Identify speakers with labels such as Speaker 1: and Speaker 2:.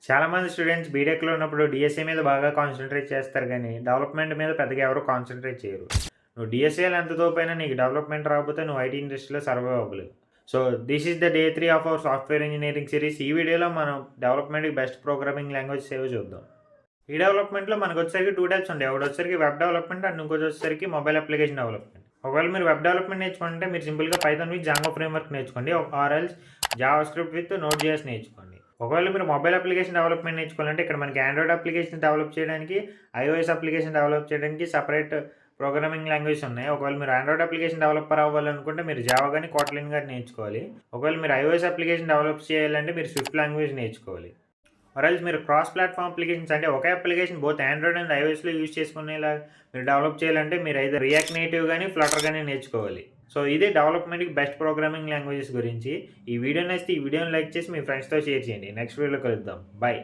Speaker 1: చాలామంది స్టూడెంట్స్ బీటెక్‌లో ఉన్నప్పుడు డీఎస్ఏ మీద బాగా కాన్సంట్రేట్ చేస్తారు గానీ, డెవలప్‌మెంట్ మీద పెద్దగా ఎవరు కాన్సంట్రేట్ చేయరు. నువ్వు డీఎస్ఏలో ఎంత తోపైనా నీకు డెవలప్‌మెంట్ రాకపోతే నువ్వు ఐటీ ఇండస్ట్రీలో సర్వైవ్ అవ్వలేవు. So, this is the day 3 of our software engineering series. ఈ వీడియోలో మనం డెవలప్‌మెంట్‌కి బెస్ట్ ప్రోగ్రామింగ్ లాంగ్వేజెస్ ఏవో చూద్దాం. ఈ డెవలప్‌మెంట్‌లో మనకొచ్చేసరికి 2 టైప్స్ ఉంటాయి. ఒకటొచ్చేసరికి వెబ్ డెవలప్‌మెంట్ అండ్ ఇంకోటొచ్చేసరికి మొబైల్ అప్లికేషన్ డెవలప్‌మెంట్. ఒకవేళ మీరు వెబ్ డెవలప్‌మెంట్ నేర్చుకుంటే మీరు సింపుల్‌గా పైథాన్ విత్ జాంగో ఫ్రేమ్‌వర్క్ నేర్చుకోండి. Or else JavaScript with Node JS నేర్చుకోండి. ఒకవేళ మీరు మొబైల్ అప్లికేషన్ డెవలప్‌మెంట్ నేర్చుకోవాలంటే ఇక్కడ మనకి ఆండ్రాయిడ్ అప్లికేషన్ డెవలప్ చేయడానికి, ఐఓఎస్ అప్లికేషన్ డెవలప్ చేయడానికి సెపరేట్ ప్రోగ్రామింగ్ లాంగ్వేజెస్ ఉన్నాయి. ఒకవేళ మీరు ఆండ్రాయిడ్ అప్లికేషన్ డెవలపర్ అవ్వాలనుకుంటే మీరు జావా గాని, కోట్లిన్ గాని నేర్చుకోవాలి. ఒకవేళ మీరు ఐఓఎస్ అప్లికేషన్ డెవలప్ చేయాలంటే మీరు స్విఫ్ట్ లాంగ్వేజ్ నేర్చుకోవాలి. ఆర్ మీరు క్రాస్ ప్లాట్‌ఫార్మ్ అప్లికేషన్స్ అంటే ఒకే అప్లికేషన్ బోత్ ఆండ్రాయిడ్ అండ్ ఐఓఎస్‌లో యూజ్ చేసుకునేలా మీరు డెవలప్ చేయాలంటే మీరు ఐదర్ రియాక్ట్ నేటివ్ గాని, ఫ్లటర్ గాని నేర్చుకోవాలి. సో, ఇది డెవలప్‌మెంట్‌కి బెస్ట్ ప్రోగ్రామింగ్ లాంగ్వేజెస్ గురించి. ఈ వీడియో నచ్చితే ఈ వీడియోని లైక్ చేసి మీ ఫ్రెండ్స్‌తో షేర్ చేయండి. నెక్స్ట్ వీడియోలో కలుద్దాం. బై.